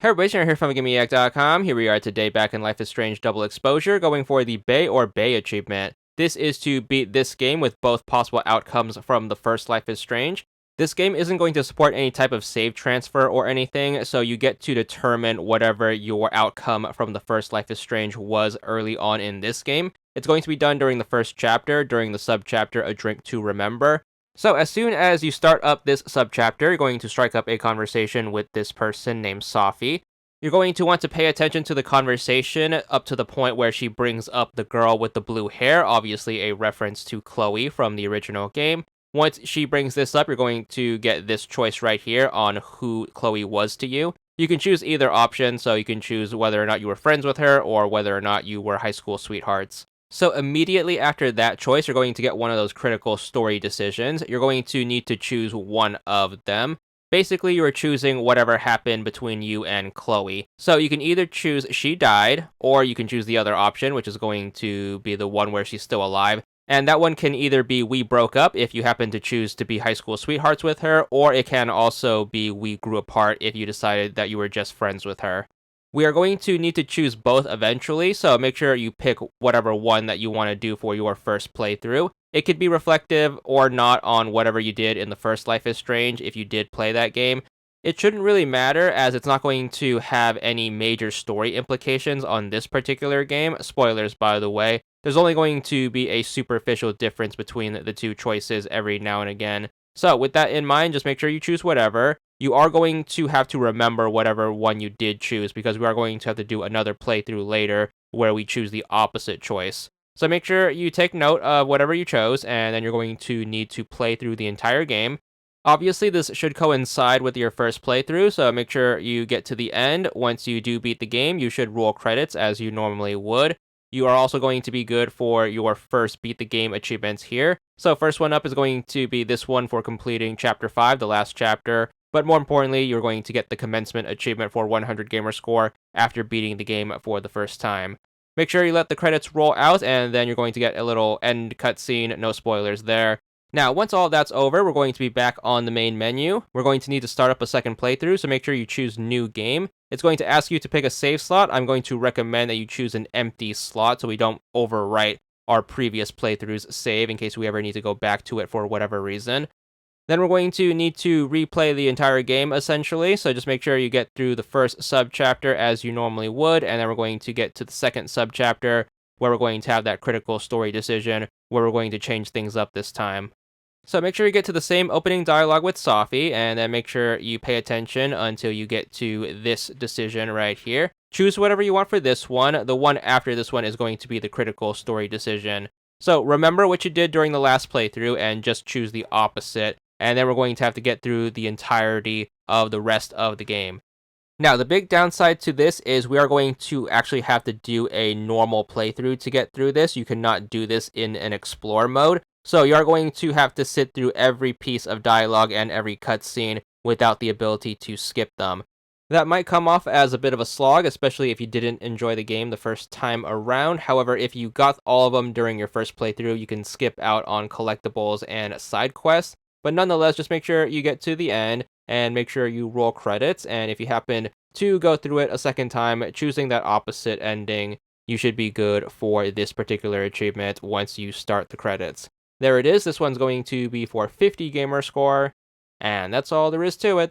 Hey everybody, Sharon here from VidGamiac.com. Here we are today back in Life is Strange Double Exposure, going for the Bay or Bay achievement. This is to beat this game with both possible outcomes from the first Life is Strange. This game isn't going to support any type of save transfer or anything, so you get to determine whatever your outcome from the first Life is Strange was early on in this game. It's going to be done during the first chapter, during the sub-chapter A Drink to Remember. So as soon as you start up this subchapter, you're going to strike up a conversation with this person named Safi. You're going to want to pay attention to the conversation up to the point where she brings up the girl with the blue hair, obviously a reference to Chloe from the original game. Once she brings this up, you're going to get this choice right here on who Chloe was to you. You can choose either option, so you can choose whether or not you were friends with her or whether or not you were high school sweethearts. So immediately after that choice, you're going to get one of those critical story decisions. You're going to need to choose one of them. Basically, you are choosing whatever happened between you and Chloe. So you can either choose she died, or you can choose the other option, which is going to be the one where she's still alive. And that one can either be we broke up if you happen to choose to be high school sweethearts with her, or it can also be we grew apart if you decided that you were just friends with her. We are going to need to choose both eventually, so make sure you pick whatever one that you want to do for your first playthrough. It could be reflective or not on whatever you did in the first Life is Strange if you did play that game. It shouldn't really matter, as it's not going to have any major story implications on this particular game. Spoilers, by the way. There's only going to be a superficial difference between the two choices every now and again. So with that in mind, just make sure you choose whatever. You are going to have to remember whatever one you did choose, because we are going to have to do another playthrough later where we choose the opposite choice. So make sure you take note of whatever you chose, and then you're going to need to play through the entire game. Obviously, this should coincide with your first playthrough, so make sure you get to the end. Once you do beat the game, you should roll credits as you normally would. You are also going to be good for your first beat the game achievements here. So first one up is going to be this one for completing Chapter 5, the last chapter. But more importantly, you're going to get the commencement achievement for 100 gamer score after beating the game for the first time. Make sure you let the credits roll out, and then you're going to get a little end cutscene, no spoilers there. Now, once all that's over, we're going to be back on the main menu. We're going to need to start up a second playthrough, so make sure you choose New Game. It's going to ask you to pick a save slot. I'm going to recommend that you choose an empty slot so we don't overwrite our previous playthrough's save in case we ever need to go back to it for whatever reason. Then we're going to need to replay the entire game, essentially, so just make sure you get through the first sub-chapter as you normally would, and then we're going to get to the second sub-chapter, where we're going to have that critical story decision, where we're going to change things up this time. So make sure you get to the same opening dialogue with Safi, and then make sure you pay attention until you get to this decision right here. Choose whatever you want for this one. The one after this one is going to be the critical story decision. So remember what you did during the last playthrough, and just choose the opposite. And then we're going to have to get through the entirety of the rest of the game. Now, the big downside to this is we are going to actually have to do a normal playthrough to get through this. You cannot do this in an explore mode. So you are going to have to sit through every piece of dialogue and every cutscene without the ability to skip them. That might come off as a bit of a slog, especially if you didn't enjoy the game the first time around. However, if you got all of them during your first playthrough, you can skip out on collectibles and side quests. But nonetheless, just make sure you get to the end and make sure you roll credits. And if you happen to go through it a second time, choosing that opposite ending, you should be good for this particular achievement once you start the credits. There it is. This one's going to be for 50 gamer score. And that's all there is to it.